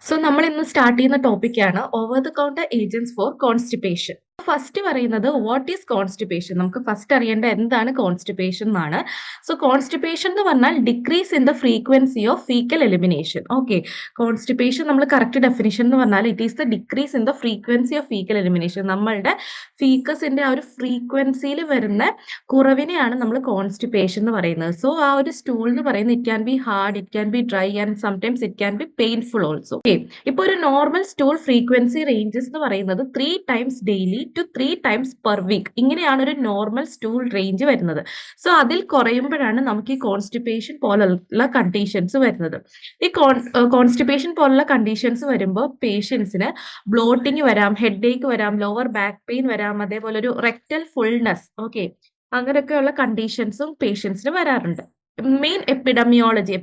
So നമ്മൾ ഇന്ന് start ചെയ്യുന്ന ടോപ്പിക്കാണ് over the counter agents for constipation. First പറയുന്നത് വാട്ട് ഈസ് കോൺസ്റ്റിപ്പേഷൻ. നമുക്ക് ഫസ്റ്റ് അറിയേണ്ട എന്താണ് കോൺസ്റ്റിപ്പേഷൻ എന്നാണ്. സോ കോൺസ്റ്റിപ്പേഷൻ എന്ന് പറഞ്ഞാൽ decrease in the frequency of fecal elimination. Okay, constipation നമ്മൾ കറക്റ്റ് ഡെഫിനിഷൻ എന്ന് പറഞ്ഞാൽ it is the decrease in the frequency of fecal elimination. നമ്മളുടെ ഫീക്കസിന്റെ ആ ഒരു ഫ്രീക്വൻസിയിൽ വരുന്ന കുറവിനെയാണ് നമ്മൾ കോൺസ്റ്റിപ്പേഷൻ എന്ന് പറയുന്നത്. സോ ആ ഒരു സ്റ്റൂൾ എന്ന് പറയുന്നത് it can be hard, it can be dry and sometimes it can be painful also. Okay, ഇപ്പോൾ ഒരു നോർമൽ സ്റ്റൂൾ ഫ്രീക്വൻസി റേഞ്ചസ് എന്ന് പറയുന്നത് 3 times daily to 3 times per week. ഇങ്ങനെയാണ് ഒരു നോർമൽ സ്റ്റൂൾ റേഞ്ച് വരുന്നത്. സോ അതിൽ കുറയുമ്പോഴാണ് നമുക്ക് ഈ കോൺസ്റ്റിപ്പേഷൻ പോലുള്ള കണ്ടീഷൻസ് വരുന്നത്. ഈ കോൺസ്റ്റിപ്പേഷൻ പോലുള്ള കണ്ടീഷൻസ് വരുമ്പോൾ പേഷ്യൻസിന് ബ്ലോട്ടിങ് വരാം, ഹെഡ് ഏക്ക് വരാം, ലോവർ ബാക്ക് പെയിൻ വരാം, അതേപോലെ ഒരു റെക്ടൽ ഫുൾനെസ്, ഓക്കെ, അങ്ങനെയൊക്കെയുള്ള കണ്ടീഷൻസും പേഷ്യൻസിന് വരാറുണ്ട്. മെയിൻ എപ്പിഡമിയോളജി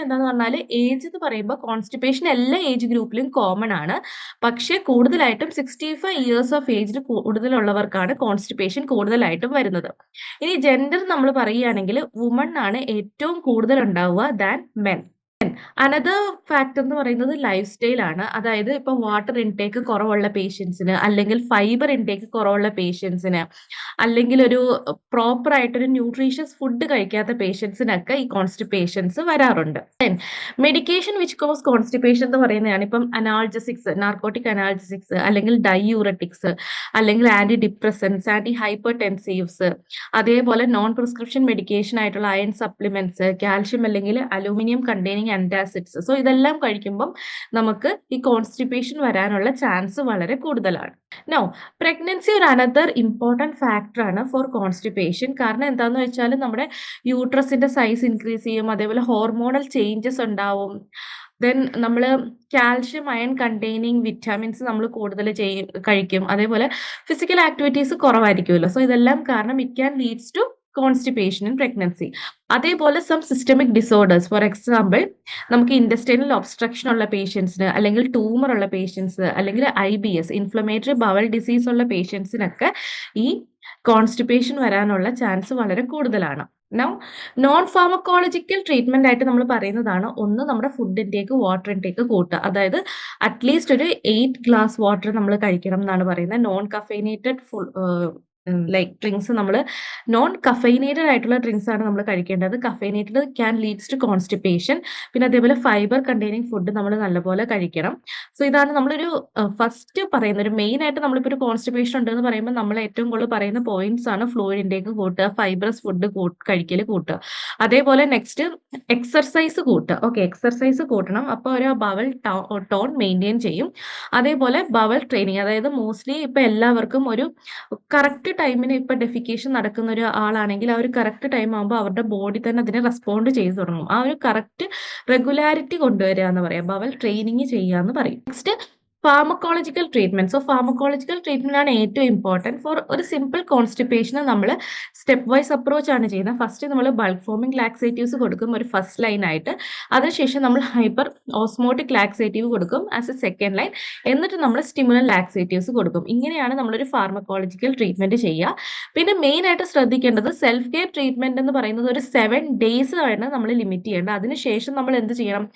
എന്താന്ന് പറഞ്ഞാൽ ഏജ് എന്ന് പറയുമ്പോൾ കോൺസ്റ്റിപ്പേഷൻ എല്ലാ ഏജ് ഗ്രൂപ്പിലും കോമൺ ആണ്. പക്ഷേ കൂടുതലായിട്ടും 65 ഇയേഴ്സ് ഓഫ് ഏജിൽ കൂടുതലുള്ളവർക്കാണ് കോൺസ്റ്റിപ്പേഷൻ കൂടുതലായിട്ടും വരുന്നത്. ഇനി ജെൻഡർ നമ്മൾ പറയുകയാണെങ്കിൽ വുമൺ ആണ് ഏറ്റവും കൂടുതൽ ഉണ്ടാവുക ദാൻ മെൻ. അനദർ ഫാക്ടർ എന്ന് പറയുന്നത് ലൈഫ് സ്റ്റൈൽ ആണ്. അതായത് ഇപ്പൊ വാട്ടർ ഇൻടേക്ക് കുറവുള്ള പേഷ്യൻസിന്, അല്ലെങ്കിൽ ഫൈബർ ഇൻടേക്ക് കുറവുള്ള പേഷ്യൻസിന്, അല്ലെങ്കിൽ ഒരു പ്രോപ്പർ ആയിട്ടൊരു ന്യൂട്രീഷ്യസ് ഫുഡ് കഴിക്കാത്ത പേഷ്യൻസിനൊക്കെ ഈ കോൺസ്റ്റിപ്പേഷൻസ് വരാറുണ്ട്. മെഡിക്കേഷൻ വിച്ച് കോസ് കോൺസ്റ്റിപ്പേഷൻ എന്ന് പറയുന്നതാണ് ഇപ്പം അനാൾജസിക്സ്, നാർക്കോട്ടിക് അനാൾജസിക്സ്, അല്ലെങ്കിൽ ഡൈയൂററ്റിക്സ്, അല്ലെങ്കിൽ ആന്റി ഡിപ്രസൻസ്, ആന്റി ഹൈപ്പർ ടെൻസീവ്സ്, അതേപോലെ നോൺ പ്രിസ്ക്രിപ്ഷൻ മെഡിക്കേഷൻ ആയിട്ടുള്ള അയൺ സപ്ലിമെന്റ്സ്, കാൽഷ്യം അല്ലെങ്കിൽ അലൂമിനിയം കണ്ടെയ്നിങ് ആന്റാസിഡ്സ്. സോ ഇതെല്ലാം കഴിക്കുമ്പം നമുക്ക് ഈ കോൺസ്റ്റിപ്പേഷൻ വരാനുള്ള ചാൻസ് വളരെ കൂടുതലാണ്. നോ, പ്രഗ്നൻസി ഒരു അനദർ ഇമ്പോർട്ടൻറ്റ് ഫാക്ടർ ആണ് ഫോർ കോൺസ്റ്റിപ്പേഷൻ. കാരണം എന്താണെന്ന് വെച്ചാൽ നമ്മുടെ യൂട്രസിന്റെ സൈസ് ഇൻക്രീസ് ചെയ്യും, അതേപോലെ ഹോർമോണൽ ചേഞ്ചസ് ഉണ്ടാവും. ദെൻ നമ്മൾ കാൽഷ്യം അയൺ കണ്ടെയ്നിങ് വിറ്റാമിൻസ് നമ്മൾ കൂടുതൽ കഴിക്കും. അതേപോലെ ഫിസിക്കൽ ആക്ടിവിറ്റീസ് കുറവായിരിക്കുമല്ലോ. സോ ഇതെല്ലാം കാരണം it can leads to constipation in pregnancy. അതേപോലെ some systemic disorders, for example നമുക്ക് ഇൻഡസ്ട്രിയൽ ഒബ്സ്ട്രക്ഷൻ ഉള്ള പേഷ്യൻസിന്, അല്ലെങ്കിൽ ട്യൂമർ ഉള്ള പേഷ്യൻസ്, അല്ലെങ്കിൽ IBS ഇൻഫ്ലമേറ്ററി ബവൽ ഡിസീസ് ഉള്ള പേഷ്യൻസിനൊക്കെ ഈ കോൺസ്റ്റിപ്പേഷൻ വരാനുള്ള ചാൻസ് വളരെ കൂടുതലാണ്. നൗ നോൺ ഫാർമക്കോളജിക്കൽ ട്രീറ്റ്മെന്റ് ആയിട്ട് നമ്മൾ പറയുന്നതാണ് ഒന്ന് നമ്മുടെ ഫുഡ് ഇൻടേക്ക്, വാട്ടർ ഇൻടേക്ക് കൂട്ടുക. അതായത് അറ്റ്ലീസ്റ്റ് ഒരു 8 ഗ്ലാസ് വാട്ടർ നമ്മൾ കഴിക്കണം എന്നാണ് പറയുന്നത്. നോൺ കഫൈനേറ്റഡ് ലൈക്ക് ഡ്രിങ്ക്സ്, നമ്മൾ നോൺ കഫൈനേറ്റഡ് ആയിട്ടുള്ള ഡ്രിങ്ക്സ് ആണ് നമ്മൾ കഴിക്കേണ്ടത്. കഫൈനേറ്റഡ് ക്യാൻ ലീഡ്സ് ടു കോൺസ്റ്റിപ്പേഷൻ. പിന്നെ അതേപോലെ ഫൈബർ കണ്ടെയ്നിങ് ഫുഡ് നമ്മൾ നല്ലപോലെ കഴിക്കണം. സോ ഇതാണ് നമ്മളൊരു ഫസ്റ്റ് പറയുന്ന ഒരു മെയിൻ ആയിട്ട് നമ്മളിപ്പോൾ ഒരു കോൺസ്റ്റിപ്പേഷൻ ഉണ്ടെന്ന് പറയുമ്പോൾ നമ്മൾ ഏറ്റവും കൂടുതൽ പറയുന്ന പോയിന്റ്സ് ആണ് ഫ്ലൂയിഡ് ഇൻടേക്ക് കൂട്ടുക, ഫൈബറസ് ഫുഡ് കഴിക്കൽ കൂട്ടുക, അതേപോലെ നെക്സ്റ്റ് എക്സർസൈസ് കൂട്ടുക. ഓക്കെ, എക്സർസൈസ് കൂട്ടണം, അപ്പോൾ ഒരു ബവൽ ടോൺ മെയിൻറ്റെയിൻ ചെയ്യും. അതേപോലെ ബവൽ ട്രെയിനിങ്, അതായത് മോസ്റ്റ്ലി ഇപ്പം എല്ലാവർക്കും ഒരു കറക്റ്റ് ടൈമിന് ഇപ്പൊ ഡെഫിക്കേഷൻ നടക്കുന്ന ഒരു ആളാണെങ്കിൽ ആ ഒരു കറക്റ്റ് ടൈം ആകുമ്പോൾ അവരുടെ ബോഡി തന്നെ അതിനെ റെസ്പോണ്ട് ചെയ്ത് തുടങ്ങും. ആ ഒരു കറക്റ്റ് റെഗുലാരിറ്റി കൊണ്ടുവരിക എന്ന് പറയാം, ബവൽ ട്രെയിനിങ് ചെയ്യുക എന്ന് പറയും. Next pharmacological treatment. So pharmacological treatment ആണ് ഏറ്റവും ഇമ്പോർട്ടൻറ്റ് ഫോർ ഒരു സിമ്പിൾ കോൺസ്റ്റിപ്പേഷന്. നമ്മൾ സ്റ്റെപ്പ് വൈസ് അപ്രോച്ച് ആണ് ചെയ്യുന്നത്. ഫസ്റ്റ് നമ്മൾ ബൾക്ക് ഫോമിംഗ് ലാക്സേറ്റീവ്സ് കൊടുക്കും ഒരു ഫസ്റ്റ് ലൈൻ ആയിട്ട്. അതിനുശേഷം നമ്മൾ ഹൈപ്പർ ഓസ്മോട്ടിക് ലാക്സേറ്റീവ് കൊടുക്കും ആസ് എ സെക്കൻഡ് ലൈൻ. എന്നിട്ട് നമ്മൾ സ്റ്റിമുലൻ ലാക്സേറ്റീവ്സ് കൊടുക്കും. ഇങ്ങനെയാണ് നമ്മളൊരു ഫാർമക്കോളജിക്കൽ ട്രീറ്റ്മെന്റ് ചെയ്യുക. പിന്നെ മെയിൻ ആയിട്ട് ശ്രദ്ധിക്കേണ്ടത് സെൽഫ് കെയർ ട്രീറ്റ്മെന്റ് എന്ന് പറയുന്നത് ഒരു 7 days ആണ് നമ്മൾ ലിമിറ്റ് ചെയ്യേണ്ടത്. അതിനുശേഷം നമ്മൾ എന്ത് ചെയ്യണം?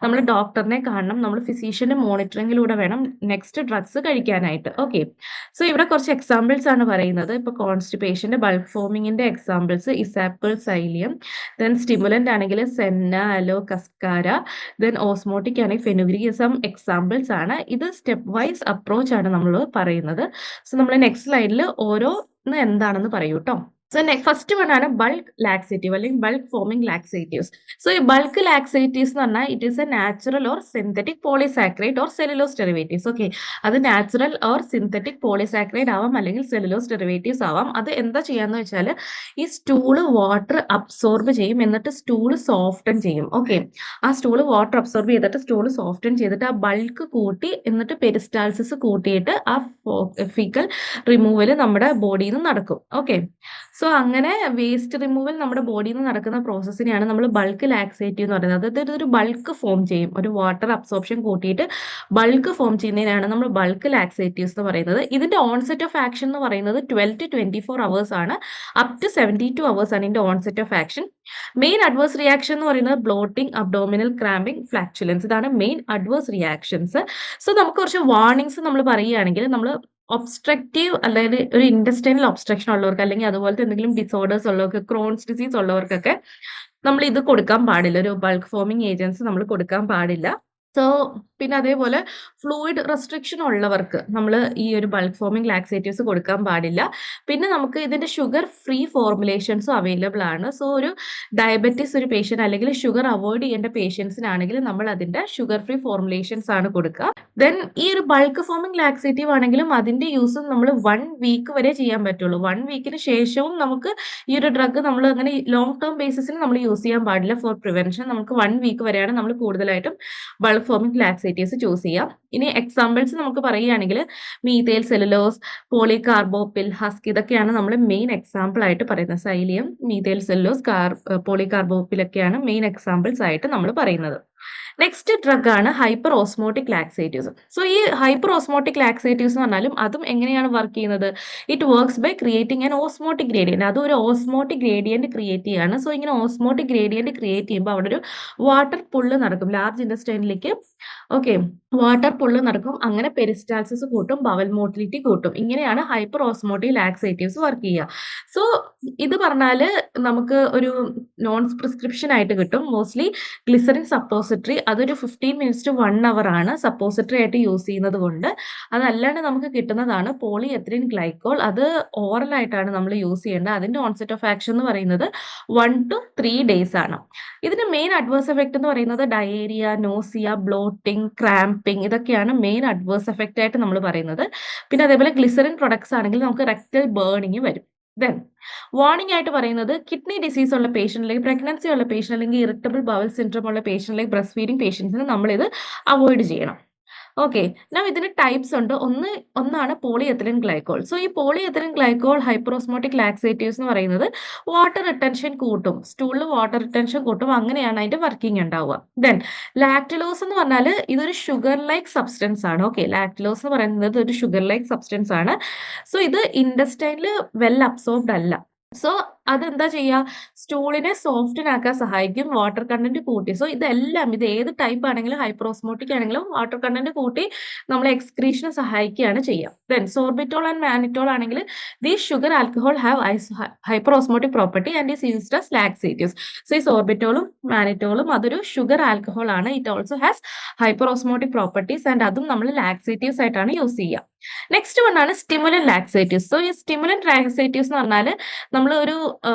നമ്മൾ ഡോക്ടറിനെ കാണണം, നമ്മൾ ഫിസീഷ്യന്റെ മോണിറ്ററിംഗിലൂടെ വേണം നെക്സ്റ്റ് ഡ്രഗ്സ് കഴിക്കാനായിട്ട്. ഓക്കെ, സോ ഇവിടെ കുറച്ച് എക്സാമ്പിൾസ് ആണ് പറയുന്നത്. ഇപ്പൊ കോൺസ്റ്റിപ്പേഷന്റെ ബൾക്ക് ഫോമിങ്ങിന്റെ എക്സാമ്പിൾസ് ഇസാപ്പിൾ, സൈലിയം. ദെൻ സ്റ്റിമുലന്റ് ആണെങ്കിൽ senna, aloe, cascara. Then osmotic ആണെങ്കിൽ ഫെനുഗ്രീക്. സം എക്സാമ്പിൾസ് ആണ്. ഇത് സ്റ്റെപ്പ് വൈസ് അപ്രോച്ച് ആണ് നമ്മൾ പറയുന്നത്. സോ നമ്മൾ നെക്സ്റ്റ് സ്ലൈഡിൽ ഓരോന്ന് എന്താണെന്ന് പറയൂ കേട്ടോ. സോ ഫസ്റ്റ് വൺ ആണ് ബൾക്ക് ലാക്സേറ്റീവ് അല്ലെങ്കിൽ ബൾക്ക് ഫോമിംഗ് ലാക്സേറ്റീവ്സ്. സോ ഈ ബൾക്ക് ലാക്സേറ്റീവ്സ് എന്ന് പറഞ്ഞാൽ it is A natural or synthetic polysaccharide or cellulose derivatives. Okay, അത് നാച്ചുറൽ ഓർ സിന്തറ്റിക് പോളിസാക്രൈഡ് ആവാം, അല്ലെങ്കിൽ സെല്ലുലോസ് ഡെറിവേറ്റീവ്സ് ആവാം. അത് എന്താ ചെയ്യാന്ന് വെച്ചാൽ ഈ സ്റ്റൂള് വാട്ടർ അബ്സോർബ് ചെയ്യും, എന്നിട്ട് സ്റ്റൂള് സോഫ്റ്റൻ ചെയ്യും. ഓക്കെ, ആ സ്റ്റൂള് വാട്ടർ അബ്സോർബ് ചെയ്തിട്ട് സ്റ്റൂള് സോഫ്റ്റൻ ചെയ്തിട്ട് ആ ബൾക്ക് കൂട്ടി, എന്നിട്ട് പെരിസ്റ്റാൾസിസ് കൂട്ടിയിട്ട് ആ ഫീക്കൽ റിമൂവൽ നമ്മുടെ ബോഡിയിൽ നിന്ന് നടക്കും. ഓക്കെ, സോ സോ അങ്ങനെ വേസ്റ്റ് റിമൂവൽ നമ്മുടെ ബോഡിയിൽ നിന്ന് നടക്കുന്ന പ്രോസസ്സിനെയാണ് നമ്മൾ ബൾക്ക് ലാക്സേറ്റീവ് എന്ന് പറയുന്നത്. അതായത് ഇതൊരു ബൾക്ക് ഫോം ചെയ്യും. ഒരു വാട്ടർ അബ്സോർപ്ഷൻ കൂട്ടിയിട്ട് ബൾക്ക് ഫോം ചെയ്യുന്നതിനാണ് നമ്മൾ ബൾക്ക് ലാക്സേറ്റീവ്സ് എന്ന് പറയുന്നത്. ഇതിന്റെ ഓൺസെറ്റ് ഓഫ് ആക്ഷൻ എന്ന് പറയുന്നത് 12 to 24 അവേഴ്സ് ആണ്. അപ് ടു 72 അവേഴ്സ് ആണ് ഇതിന്റെ onset of action. Main adverse reaction എന്ന് പറയുന്നത് ബ്ലോട്ടിംഗ്, അബ്ഡോമിനൽ ക്രാമ്പിംഗ്, ഫ്ലാറ്റുലൻസ്. ഇതാണ് മെയിൻ അഡ്വേഴ്സ് റിയാക്ഷൻസ്. സോ നമുക്ക് കുറച്ച് വാർണിംഗ്സ് നമ്മൾ പറയുകയാണെങ്കിൽ നമ്മൾ ഒബ്സ്ട്രക്റ്റീവ് അല്ലെങ്കിൽ ഒരു ഇൻഡസ്ട്രിയൽ ഒബ്സ്ട്രക്ഷൻ ഉള്ളവർക്ക് അല്ലെങ്കിൽ അതുപോലത്തെ എന്തെങ്കിലും ഡിസോർഡേഴ്സ് ഉള്ളവർക്ക്, ക്രോൺസ് ഡിസീസ് ഉള്ളവർക്കൊക്കെ നമ്മൾ ഇത് കൊടുക്കാൻ പാടില്ല. ഒരു ബൾക്ക് ഫോമിംഗ് ഏജൻസ് നമ്മൾ കൊടുക്കാൻ പാടില്ല. സോ പിന്നെ അതേപോലെ ഫ്ലൂയിഡ് റെസ്ട്രിക്ഷൻ ഉള്ളവർക്ക് നമ്മൾ ഈ ഒരു ബൾക്ക് ഫോമിംഗ് ലാക്സേറ്റീവ്സ് കൊടുക്കാൻ പാടില്ല. പിന്നെ നമുക്ക് ഇതിന്റെ ഷുഗർ ഫ്രീ ഫോർമുലേഷൻസും അവൈലബിൾ ആണ്. സോ ഒരു ഡയബറ്റീസ് ഒരു പേഷ്യന്റ് അല്ലെങ്കിൽ ഷുഗർ അവോയ്ഡ് ചെയ്യേണ്ട പേഷ്യൻസിനാണെങ്കിൽ നമ്മൾ അതിന്റെ ഷുഗർ ഫ്രീ ഫോർമുലേഷൻസ് ആണ് കൊടുക്കുക. ദെൻ ഈ ഒരു ബൾക്ക് ഫോമിംഗ് ലാക്സേറ്റീവ് ആണെങ്കിലും അതിന്റെ യൂസ് നമ്മൾ 1 വീക്ക് വരെ ചെയ്യാൻ പറ്റുള്ളൂ. 1 വീക്കിന് ശേഷവും നമുക്ക് ഈ ഒരു ഡ്രഗ് നമ്മൾ അങ്ങനെ ലോങ് ടേം ബേസിസിൽ നമ്മൾ യൂസ് ചെയ്യാൻ പാടില്ല. ഫോർ പ്രിവെൻഷൻ നമുക്ക് 1 വീക്ക് വരെയാണ് നമ്മൾ കൂടുതലായിട്ടും ബൾക്ക് ഫോമിംഗ് ലാക്സേറ്റീവ്സ് ചൂസ് ചെയ്യാം. ഇനി എക്സാമ്പിൾസ് നമുക്ക് പറയുകയാണെങ്കിൽ മീഥൈൽ സെല്ലുലോസ്, പോളികാർബോപിൽ, ഹസ്ക് ഇതൊക്കെയാണ് നമ്മൾ മെയിൻ എക്സാമ്പിൾ ആയിട്ട് പറയുന്നത്. സൈലിയം, മീഥൈൽ സെല്ലുലോസ്, പോളികാർബോപിൽ ഒക്കെയാണ് മെയിൻ എക്സാമ്പിൾസ് ആയിട്ട് നമ്മൾ പറയുന്നത്. നെക്സ്റ്റ് ഡ്രഗ് ആണ് ഹൈപ്പർ ഓസ്മോട്ടിക് ലാക്സേറ്റീവ്സ്. സോ ഈ ഹൈപ്പർ ഓസ്മോട്ടിക് ലാക്സേറ്റീവ്സ് എന്ന് പറഞ്ഞാലും അതും എങ്ങനെയാണ് വർക്ക് ചെയ്യുന്നത്? It works by creating an osmotic gradient. അതും ഒരു ഓസ്മോട്ടിക് ഗ്രേഡിയന്റ് ക്രിയേറ്റ് ചെയ്യാണ്. സോ ഇങ്ങനെ ഓസ്മോട്ടിക് ഗ്രേഡിയന്റ് ക്രിയേറ്റ് ചെയ്യുമ്പോൾ അവിടെ ഒരു വാട്ടർ പുള്ള് നടക്കും ലാർജ് ഇൻറ്റസ്റ്റൈനിലേക്ക്. ഓക്കെ, വാട്ടർ പുള്ള് നടക്കും. അങ്ങനെ പെരിസ്റ്റാൾസിസ് കൂട്ടും, ബവൽ മോട്ടിലിറ്റി കൂട്ടും. ഇങ്ങനെയാണ് ഹൈപ്പർ ഓസ്മോട്ടിക് ലാക്സേറ്റീവ്സ് വർക്ക് ചെയ്യുക. സോ ഇത് പറഞ്ഞാല് നമുക്ക് ഒരു നോൺ പ്രിസ്ക്രിപ്ഷൻ ആയിട്ട് കിട്ടും. മോസ്റ്റ്ലി ഗ്ലിസറിൻ സപ്പോസിറ്ററി, അതൊരു 15 മിനിറ്റ്സ് ടു 1 അവർ ആണ് സപ്പോസിറ്ററി ആയിട്ട് യൂസ് ചെയ്യുന്നത് കൊണ്ട്. അതല്ലാണ്ട് നമുക്ക് കിട്ടുന്നതാണ് പോളി എത്തിലീൻ ഗ്ലൈക്കോൾ. അത് ഓറൽ ആയിട്ടാണ് നമ്മൾ യൂസ് ചെയ്യേണ്ടത്. അതിന്റെ ഓൺസെറ്റ് ഓഫ് ആക്ഷൻ എന്ന് പറയുന്നത് 1 to 3 ഡേയ്സ് ആണ്. ഇതിന്റെ മെയിൻ അഡ്വേഴ്സ് എഫക്ട് എന്ന് പറയുന്നത് ഡയേറിയ, നോസിയ, ബ്ലോട്ടിംഗ്, ക്രാമ്പിംഗ് ഇതൊക്കെയാണ് മെയിൻ അഡ്വേഴ്സ് എഫക്റ്റ് ആയിട്ട് നമ്മൾ പറയുന്നത്. പിന്നെ അതേപോലെ ഗ്ലിസറിൻ പ്രൊഡക്ട്സ് ആണെങ്കിൽ നമുക്ക് റെക്ടൽ ബേണിംഗ് വരും. ദെൻ വാർണിംഗ് ആയിട്ട് പറയുന്നത് കിഡ്നി ഡിസീസ് ഉള്ള പേഷ്യന്റ് അല്ലെങ്കിൽ പ്രഗ്നൻസി ഉള്ള പേഷ്യന്റ് അല്ലെങ്കിൽ ഇറിറ്റബിൾ ബവൽ സിൻഡ്രോം ഉള്ള പേഷ്യന്റ് അല്ലെങ്കിൽ ബ്രസ്റ്റ് ഫീഡിംഗ് പേഷ്യൻസിന് നമ്മളിത് അവോയ്ഡ് ചെയ്യണം. ഓക്കെ, ഞാൻ ഇതിന് ടൈപ്സ് ഉണ്ട്. ഒന്നാണ് പോളി എത്തിലീൻ ഗ്ലൈക്കോൾ. സോ ഈ പോളി എത്തിലീൻ ഗ്ലൈക്കോൾ ഹൈപ്പറോസ്മോട്ടിക് ലാക്സേറ്റീവ്സ് എന്ന് പറയുന്നത് വാട്ടർ റിട്ടൻഷൻ കൂട്ടും, സ്റ്റൂളിൽ വാട്ടർ റിട്ടൻഷൻ കൂട്ടും. അങ്ങനെയാണ് അതിന്റെ വർക്കിംഗ് ഉണ്ടാവുക. ദെൻ ലാക്ടുലോസ് എന്ന് പറഞ്ഞാൽ ഇതൊരു ഷുഗർ ലൈക്ക് സബ്സ്റ്റൻസ് ആണ്. ഓക്കെ, ലാക്ടുലോസ് എന്ന് പറയുന്നത് ഒരു ഷുഗർ ലൈക്ക് സബ്സ്റ്റൻസ് ആണ്. സോ ഇത് ഇൻഡസ്റ്റൈനിൽ വെൽ അബ്സോർബ്ഡ് അല്ല. സോ അതെന്താ ചെയ്യുക? സ്റ്റൂളിനെ സോഫ്റ്റൻ ആക്കാൻ സഹായിക്കും, വാട്ടർ കണ്ടന്റ് കൂട്ടി. സോ ഇതെല്ലാം ഇത് ഏത് ടൈപ്പ് ആണെങ്കിലും ഹൈപ്പറോസ്മോട്ടിക് ആണെങ്കിലും വാട്ടർ കണ്ടന്റ് കൂട്ടി നമ്മളെ എക്സ്ക്രീഷന് സഹായിക്കുകയാണ് ചെയ്യുക. ദെൻ സോർബിറ്റോൾ ആൻഡ് മാനിറ്റോൾ ആണെങ്കിൽ these sugar alcohol have hyperosmotic property and is used as laxatives. So ഈ സോർബിറ്റോളും മാനിറ്റോളും അതൊരു ഷുഗർ ആൽക്കഹോൾ ആണ്. It also has hyperosmotic properties and അതും നമ്മൾ ലാക്സേറ്റീവ്സ് ആയിട്ടാണ് യൂസ് ചെയ്യുക. നെക്സ്റ്റ് വൺ ആണ് സ്റ്റിമുലന്റ് ലാക്സേറ്റീവ്സ്. സോ ഈ സ്റ്റിമുലന്റ് ലാക്സേറ്റീവ്സ് എന്ന് പറഞ്ഞാൽ നമ്മൾ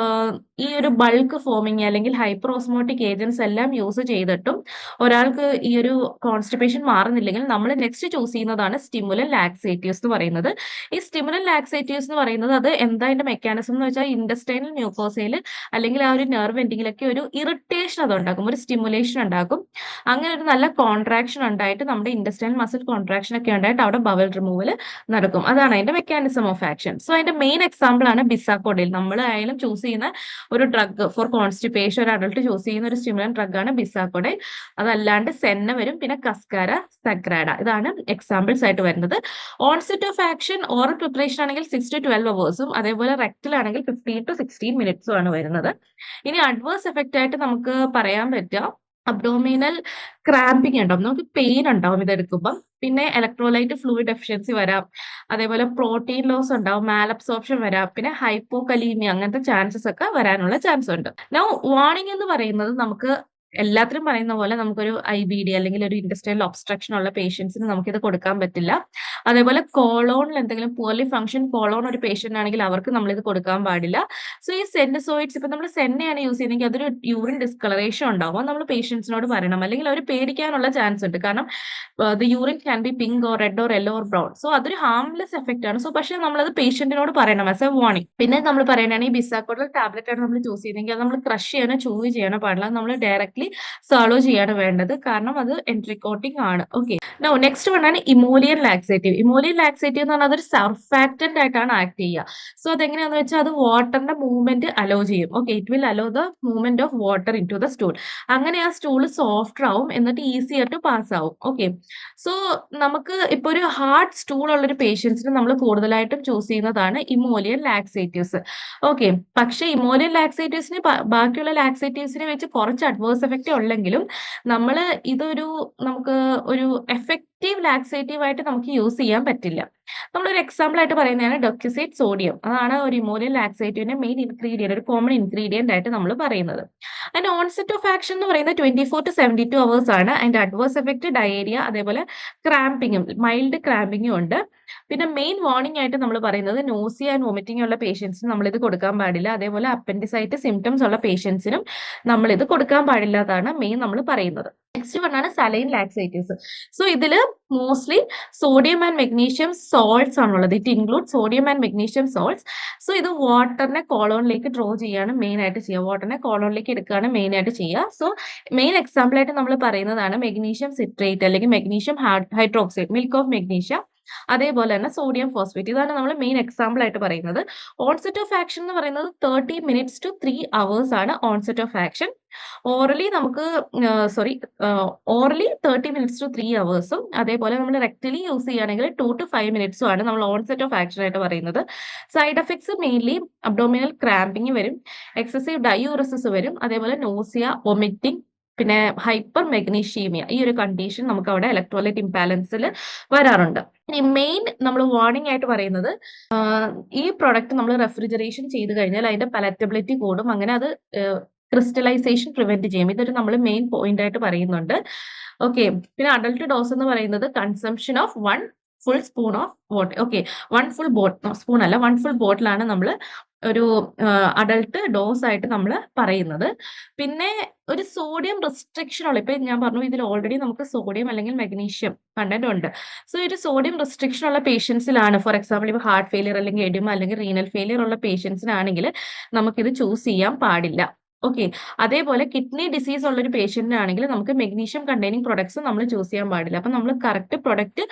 ഈ ഒരു ബൾക്ക് ഫോമിങ് അല്ലെങ്കിൽ ഹൈപ്പർ ഓസ്മോട്ടിക് ഏജൻസ് എല്ലാം യൂസ് ചെയ്തിട്ടും ഒരാൾക്ക് ഈ ഒരു കോൺസ്റ്റിപ്പേഷൻ മാറുന്നില്ലെങ്കിൽ നമ്മൾ നെക്സ്റ്റ് ചൂസ് ചെയ്യുന്നതാണ് സ്റ്റിമുലന്റ് ലാക്സേറ്റീവ്സ് എന്ന് പറയുന്നത്. ഈ സ്റ്റിമുലന്റ് ലാക്സേറ്റീവ്സ് എന്ന് പറയുന്നത് അത് എന്താ അതിന്റെ മെക്കാനിസം എന്ന് വെച്ചാൽ ഇൻഡസ്റ്റൈനൽ മ്യൂക്കോസയിൽ അല്ലെങ്കിൽ ആ ഒരു നെർവ് എൻഡിങ്ങിലൊക്കെ ഒരു ഇറിറ്റേഷൻ അത് ഉണ്ടാക്കും, ഒരു സ്റ്റിമുലേഷൻ ഉണ്ടാക്കും. അങ്ങനെ ഒരു നല്ല കോൺട്രാക്ഷൻ ഉണ്ടായിട്ട് നമ്മുടെ ഇൻഡസ്റ്റൈനൽ മസിൽ കോൺട്രാക്ഷൻ ഒക്കെ ഉണ്ടായിട്ട് അവിടെ ബവൽ റിമൂവൽ നടക്കും. അതാണ് അതിന്റെ മെക്കാനിസം ഓഫ് ആക്ഷൻ. സോ അതിന്റെ മെയിൻ എക്സാമ്പിൾ ആണ് ബിസാക്കോഡിൽ. നമ്മൾ ആയാലും ചൂസ് ചെയ്യുന്ന ഒരു ഡ്രഗ് ഫോർ കോൺസ്റ്റിപ്പേഷൻ, ഒരു അഡൾട്ട് ചൂസ് ചെയ്യുന്ന ഒരു സ്റ്റിമുലന്റ് ഡ്രഗ് ആണ് ബിസാക്കോഡിൽ. അതല്ലാണ്ട് സെന്ന വരും, പിന്നെ കസ്കാര, സഗ്രാഡ. ഇതാണ് എക്സാമ്പിൾസ് ആയിട്ട് വരുന്നത്. Onset of action oral preparation ആണെങ്കിൽ 6 to 12 അവേഴ്സും അതേപോലെ റെക്ടൽ ആണെങ്കിൽ 15 to 16 മിനിറ്റ്സും ആണ് വരുന്നത്. ഇനി അഡ്വേഴ്സ് എഫക്റ്റ് ആയിട്ട് നമുക്ക് പറയാൻ പറ്റുക അബ്ഡോമിനൽ ക്രാമ്പിംഗ് ഉണ്ടാവും, നമുക്ക് പെയിൻ ഉണ്ടാവും ഇതെടുക്കുമ്പം. പിന്നെ ഇലക്ട്രോലൈറ്റ് ഫ്ലൂയിഡ് ഡെഫിഷ്യൻസി വരാം, അതേപോലെ പ്രോട്ടീൻ ലോസ് ഉണ്ടാവും, മാലബ്സോർപ്ഷൻ വരാം, പിന്നെ ഹൈപ്പോകലീമിയ അങ്ങനത്തെ ചാൻസസ് ഒക്കെ വരാനുള്ള ചാൻസ് ഉണ്ട്. നൗ വാർണിംഗ് എന്ന് പറയുന്നത് നമുക്ക് എല്ലാത്തിനും പറയുന്ന പോലെ നമുക്കൊരു IBD അല്ലെങ്കിൽ ഒരു ഇൻഡസ്ട്രിയൽ ഒബ്സ്ട്രക്ഷൻ ഉള്ള പേഷ്യൻസിന് നമുക്കിത് കൊടുക്കാൻ പറ്റില്ല. അതേപോലെ കോളോണിൽ എന്തെങ്കിലും പൂർലി ഫംഗ്ഷൻ കോളോൺ ഒരു പേഷ്യന്റ് ആണെങ്കിൽ അവർക്ക് നമ്മളിത് കൊടുക്കാൻ പാടില്ല. സോ ഈ സെന്നസോയിഡ്സ് ഇപ്പൊ നമ്മൾ സെന്നയാണ് യൂസ് ചെയ്യുന്നതെങ്കിൽ അതൊരു യൂറിൻ ഡിസ്കളറേഷൻ ഉണ്ടാവും, നമ്മൾ പേഷ്യൻസിനോട് പറയണം. അല്ലെങ്കിൽ അവർ പേടിക്കാനുള്ള ചാൻസ് ഉണ്ട്, കാരണം the urine can be pink or red or yellow or brown. So അതൊരു ഹാംലെസ് എഫക്റ്റ് ആണ്. സോ പക്ഷേ നമ്മളത് പേഷ്യന്റിനോട് പറയണം ആസ് എ വാർണിംഗ്. പിന്നെ നമ്മൾ പറയുകയാണെങ്കിൽ ബിസാക്കോഡൽ ടാബ്ലറ്റ് ആണ് നമ്മൾ ചൂസ് ചെയ്യുന്നതെങ്കിൽ അത് നമ്മൾ ക്രഷ് ചെയ്യാനോ ചൂവ് ചെയ്യാനോ പാടില്ല, നമ്മൾ ഡയറക്ട്ലി സോളോ ചെയ്യാണ് വേണ്ടത്, കാരണം അത് എൻട്രിക്കോട്ടിക് ആണ്. ഓക്കെ, നെക്സ്റ്റ് വൺ ആണ് ഇമോലിയൻ ലാക്സേറ്റീവ്. ലാക്സേറ്റീവ്. ഇമോലിയൻ ലാക്സേറ്റീവ് എന്ന് പറഞ്ഞാൽ അതൊരു സർഫാക്റ്റന്റ് ആയിട്ടാണ് ആക്ട് ചെയ്യുക. സോ അതെങ്ങനെയാന്ന് വെച്ചാൽ അത് വാട്ടറിന്റെ മൂവ്മെന്റ് അലോ ചെയ്യും. Okay, it will allow the movement of water into the stool. അങ്ങനെ ആ സ്റ്റൂൾ സോഫ്റ്റ് ആവും, എന്നിട്ട് ഈസി ആയിട്ട് പാസ് ആവും. ഓക്കെ, സോ നമുക്ക് ഇപ്പൊ ഒരു ഹാർഡ് സ്റ്റൂൾ ഉള്ള ഒരു പേഷ്യൻസിന് നമ്മൾ കൂടുതലായിട്ടും ചൂസ് ചെയ്യുന്നതാണ് ഇമോലിയൻ ലാക്സേറ്റീവ്സ്. ഓക്കെ, പക്ഷെ ഇമോലിയൻ ലാക്സേറ്റീവ്സിന് ബാക്കിയുള്ള ലാക്സേറ്റീവ്സിനെ വെച്ച് കുറച്ച് അഡ്വേഴ്സ് എഫക്റ്റ് ഉള്ളെങ്കിലും നമ്മൾ ഇതൊരു നമുക്ക് ഒരു എഫക്റ്റീവ് ലാക്സേറ്റീവ് ആയിട്ട് നമുക്ക് യൂസ് ചെയ്യാൻ പറ്റില്ല. നമ്മളൊരു എക്സാമ്പിൾ ആയിട്ട് പറയുന്നതാണ് ഡോക്യുസൈറ്റ് സോഡിയം. അതാണ് ഒരു ഇമോലിയൻ ലാക്സേറ്റീവിന്റെ മെയിൻ ഇൻഗ്രീഡിയന്റ്, ഒരു കോമൺ ഇൻഗ്രീഡിയന്റ് ആയിട്ട് നമ്മൾ പറയുന്നത്. അതിന്റെ ഓൺസെറ്റ് ഓഫ് ആക്ഷൻ എന്ന് പറയുന്നത് 24 to 72 അവേഴ്സ് ആണ്. അതിന്റെ അഡ്വേഴ്സ് എഫക്ട് ഡയേരിയ, അതേപോലെ ക്രാമ്പിങ്ങും, മൈൽഡ് ക്രാമ്പിങ്ങും ഉണ്ട്. പിന്നെ മെയിൻ വാർണിംഗ് ആയിട്ട് നമ്മൾ പറയുന്നത് നോസിയ ആൻഡ് വോമിറ്റിംഗ് ഉള്ള പേഷ്യൻസിന് നമ്മൾ ഇത് കൊടുക്കാൻ പാടില്ല. അതേപോലെ അപ്പൻഡിസൈറ്റ് സിംറ്റംസ് ഉള്ള പേഷ്യൻസിനും നമ്മൾ ഇത് കൊടുക്കാൻ പാടില്ലാതാണ് മെയിൻ നമ്മൾ പറയുന്നത്. നെക്സ്റ്റ് വണ്ണാണ് സലൈൻ ലാക്സേറ്റീവ്സ്. സോ ഇതിൽ mostly sodium and magnesium salts ആണുള്ളത്. It include sodium and magnesium salts. So ഇത് വാട്ടറിനെ കോളോണിലേക്ക് ഡ്രോ ചെയ്യാണ് മെയിൻ ആയിട്ട് ചെയ്യുക, വാട്ടറിനെ കോളോണിലേക്ക് എടുക്കുകയാണ് മെയിൻ ആയിട്ട് ചെയ്യുക. സോ മെയിൻ എക്സാമ്പിൾ ആയിട്ട് നമ്മൾ പറയുന്നതാണ് മെഗ്നീഷ്യം സിട്രേറ്റ് അല്ലെങ്കിൽ magnesium hydroxide, milk of magnesium, അതേപോലെ തന്നെ സോഡിയം ഫോസ്ഫേറ്റ്. ഇതാണ് നമ്മൾ മെയിൻ എക്സാമ്പിൾ ആയിട്ട് പറയുന്നത്. ഓൺസെറ്റ് ഓഫ് ആക്ഷൻ എന്ന് പറയുന്നത് 30 minutes to 3 hours ആണ് ഓൺസെറ്റ് ഓഫ് ആക്ഷൻ. ഓറലി നമുക്ക് ഓറലി 30 minutes to 3 hours, അതേപോലെ നമ്മൾ റെക്ടലി യൂസ് ചെയ്യുകയാണെങ്കിൽ 2 to 5 minutes ആണ് നമ്മൾ ഓൺസെറ്റ് ഓഫ് ആക്ഷൻ ആയിട്ട് പറയുന്നത്. സൈഡ് എഫക്ട്സ് മെയിൻലി അബ്ഡോമിനൽ ക്രാമ്പിങ് വരും, എക്സസീവ് ഡയൂറസിസ് വരും, അതേപോലെ നോസിയ, വൊമിറ്റിംഗ്, പിന്നെ ഹൈപ്പർ മെഗ്നീഷ്യമീയ. ഈ ഒരു കണ്ടീഷൻ നമുക്ക് അവിടെ ഇലക്ട്രോലൈറ്റ് ഇംബാലൻസിൽ വരാറുണ്ട്. ഇനി മെയിൻ നമ്മൾ വാർണിംഗ് ആയിട്ട് പറയുന്നത് ഈ പ്രൊഡക്റ്റ് നമ്മൾ റെഫ്രിജറേഷൻ ചെയ്ത് കഴിഞ്ഞാൽ അതിന്റെ പലറ്റബിലിറ്റി കൂടും, അങ്ങനെ അത് ക്രിസ്റ്റലൈസേഷൻ പ്രിവെന്റ് ചെയ്യും. ഇതൊരു നമ്മൾ മെയിൻ പോയിന്റ് ആയിട്ട് പറയുന്നുണ്ട്. ഓക്കെ, പിന്നെ അഡൽട്ട് ഡോസ് എന്ന് പറയുന്നത് consumption of 1 full spoon of water. Okay, 1 full spoon അല്ല, 1 full ബോട്ടിലാണ് നമ്മൾ ഒരു അഡൽട്ട് ഡോസ് ആയിട്ട് നമ്മൾ പറയുന്നത്. പിന്നെ ഒരു സോഡിയം റെസ്ട്രിക്ഷൻ ഉള്ള, ഇപ്പൊ ഞാൻ പറഞ്ഞു ഇതിൽ ഓൾറെഡി നമുക്ക് സോഡിയം അല്ലെങ്കിൽ മെഗ്നീഷ്യം കണ്ടന്റ് ഉണ്ട്. സോ ഒരു സോഡിയം റെസ്ട്രിക്ഷൻ ഉള്ള പേഷ്യൻസിലാണ്, ഫോർ എക്സാമ്പിൾ ഇപ്പോൾ ഹാർട്ട് ഫെയിലിയർ അല്ലെങ്കിൽ എഡിമ അല്ലെങ്കിൽ റീനൽ ഫെയിലിയർ ഉള്ള പേഷ്യൻസിനാണെങ്കിൽ നമുക്കിത് ചൂസ് ചെയ്യാൻ പാടില്ല. ഓക്കെ, അതേപോലെ കിഡ്നി ഡിസീസ് ഉള്ള ഒരു പേഷ്യന്റിനാണെങ്കിൽ നമുക്ക് മെഗ്നീഷ്യം കണ്ടെയ്നിങ് പ്രൊഡക്ട്സ് നമ്മൾ ചൂസ് ചെയ്യാൻ പാടില്ല. അപ്പൊ നമ്മൾ കറക്റ്റ് പ്രൊഡക്റ്റ്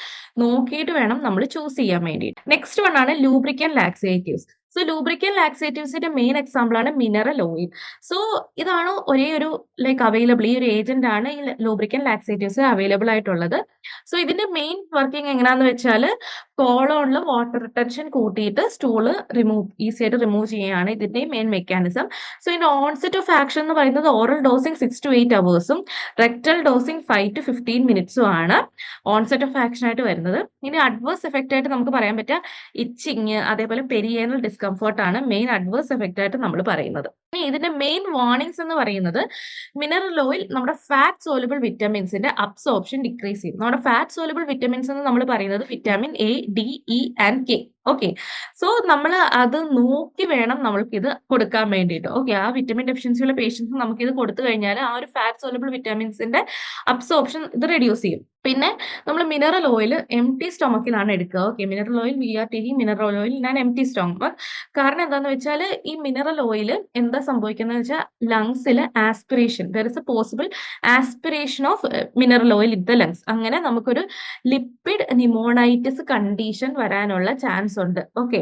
നോക്കിയിട്ട് വേണം നമ്മൾ ചൂസ് ചെയ്യാൻ വേണ്ടിയിട്ട്. നെക്സ്റ്റ് വൺ ആണ് ലൂബ്രിക്കൻ ലാക്സേറ്റീവ്സ്. സോ ലൂബ്രിക്കൻ ലാക്സേറ്റീവ്സിന്റെ മെയിൻ എക്സാമ്പിൾ ആണ് മിനറൽ ഓയിൽ. സോ ഇതാണ് ഒരേ ഒരു അവൈലബിൾ, ഈ ഒരു ഏജന്റ് ആണ് ഈ ലൂബ്രിക്കൻ ലാക്സേറ്റീവ്സ് അവൈലബിൾ ആയിട്ടുള്ളത്. സോ ഇതിന്റെ മെയിൻ വർക്കിംഗ് എങ്ങനെയാന്ന് വെച്ചാൽ കോളോണിൽ വാട്ടർ റിട്ടൻഷൻ കൂട്ടിയിട്ട് സ്റ്റൂള് ഈസി ആയിട്ട് റിമൂവ് ചെയ്യുകയാണ് ഇതിന്റെ മെയിൻ മെക്കാനിസം. സോ ഇതിന്റെ ഓൺസെറ്റ് ഓഫ് ആക്ഷൻ എന്ന് പറയുന്നത് oral dosing 6 to 8 hours, rectal dosing 5 to 15 minutes ആണ് ഓൺസെറ്റ് ഓഫ് ആക്ഷൻ ആയിട്ട് വരുന്നത്. ഇനി അഡ്വേഴ്സ് എഫക്റ്റ് ആയിട്ട് നമുക്ക് പറയാൻ പറ്റുക ഇച്ചിങ്, അതേപോലെ പെരിയേനൽ ഡിസ്കംഫർട്ട് ആണ് മെയിൻ അഡ്വേഴ്സ് എഫക്റ്റ് ആയിട്ട് നമ്മൾ പറയുന്നത്. ഇനി ഇതിന്റെ മെയിൻ വാർണിംഗ്സ് എന്ന് പറയുന്നത് മിനറൽ ഓയിൽ നമ്മുടെ ഫാറ്റ് സോലുബിൾ വിറ്റമിൻസിന്റെ അബ്സോർപ്ഷൻ ഡിക്രീസ് ചെയ്യും. നമ്മുടെ ഫാറ്റ് സോലുബിൾ വിറ്റമിൻസ് എന്ന് നമ്മൾ പറയുന്നത് vitamin A, D, E and K. Okay, so നമ്മൾ അത് നോക്കി വേണം നമ്മൾക്ക് ഇത് കൊടുക്കാൻ വേണ്ടിയിട്ട്. ഓക്കെ, ആ വിറ്റമിൻ ഡെഫിഷ്യൻസി ഉള്ള പേഷ്യൻസ് നമുക്ക് ഇത് കൊടുത്തു കഴിഞ്ഞാൽ ആ ഒരു ഫാറ്റ് സോലുബിൾ വിറ്റാമിൻസിന്റെ അബ്സോർപ്ഷൻ ഇത് റെഡ്യൂസ് ചെയ്യും. പിന്നെ നമ്മൾ മിനറൽ ഓയിൽ എംപ്റ്റി സ്റ്റൊമക്കിലാണ് എടുക്കുക. Okay, mineral oil we are taking mineral oil ഞാൻ എംപ്റ്റി സ്റ്റൊമക്ക്. കാരണം എന്താണെന്ന് വെച്ചാൽ ഈ മിനറൽ ഓയിൽ എന്താ സംഭവിക്കുന്നത് വെച്ചാൽ ലങ്സിൽ aspiration, there is a possible aspiration of mineral oil in the lungs. അങ്ങനെ നമുക്കൊരു ലിപ്പിഡ് ന്യൂമോണൈറ്റിസ് കണ്ടീഷൻ വരാനുള്ള ചാൻസ് ഉണ്ട്. ഓക്കെ,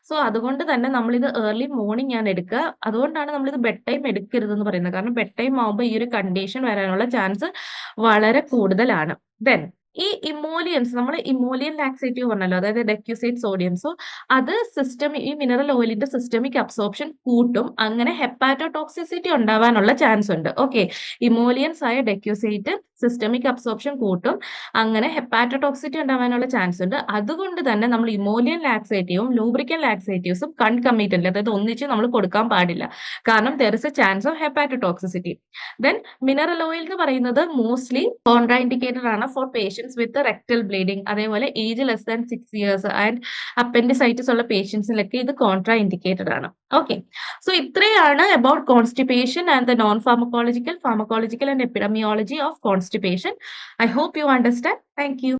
സോ അതുകൊണ്ട് തന്നെ നമ്മളിത് ഏർലി മോർണിംഗ് ആണ് എടുക്കുക. അതുകൊണ്ടാണ് നമ്മളിത് ബെഡ് ടൈം എടുക്കരുതെന്ന് പറയുന്നത്. കാരണം ബെഡ് ടൈം ആകുമ്പോൾ ഈ ഒരു കണ്ടീഷൻ വരാനുള്ള ചാൻസ് വളരെ കൂടുതലാണ്. ദെൻ ഈ ഇമോലിയൻസ്, നമ്മൾ ഇമോലിയൻ ലാക്സേറ്റീവ് പറഞ്ഞല്ലോ, അതായത് ഡെക്യുസൈറ്റ് സോഡിയം. സോ അത് ഈ മിനറൽ ഓയിലിന്റെ സിസ്റ്റമിക് അബ്സോർപ്ഷൻ കൂട്ടും, അങ്ങനെ ഹെപ്പാറ്റോടോക്സിസിറ്റി ഉണ്ടാവാനുള്ള ചാൻസ് ഉണ്ട്. ഓക്കെ, ഇമോലിയൻസ് ആയ ഡെക്യുസൈറ്റ് സിസ്റ്റമിക് അബ്സോർപ്ഷൻ കൂട്ടും, അങ്ങനെ ഹെപ്പാറ്റോടോക്സിറ്റി ഉണ്ടാവാനുള്ള ചാൻസ് ഉണ്ട്. അതുകൊണ്ട് തന്നെ നമ്മൾ ഇമോലിയൻ ലാക്സേറ്റീവും ലൂബ്രിക്കൻ ലാക്സേറ്റീവ്സും കൺകമ്മിറ്റന്റ്, അതായത് ഒന്നിച്ച് നമ്മൾ കൊടുക്കാൻ പാടില്ല. കാരണം there is a chance of hepatotoxicity. Then mineral oil എന്ന് പറയുന്നത് മോസ്റ്റ്ലി കോൺട്രാഇൻഡിക്കേറ്റഡ് ആണ് for patients with rectal bleeding, അതേപോലെ age less than 6 years and appendicitis ഉള്ള പേഷ്യൻസിലൊക്കെ ഇത് കോൺട്രാഇൻഡിക്കേറ്റഡ് ആണ്. ഓക്കെ, സോ ഇത്രയാണ് about constipation and the non pharmacological, pharmacological and epidemiology of constipation. I hope you understand. Thank you.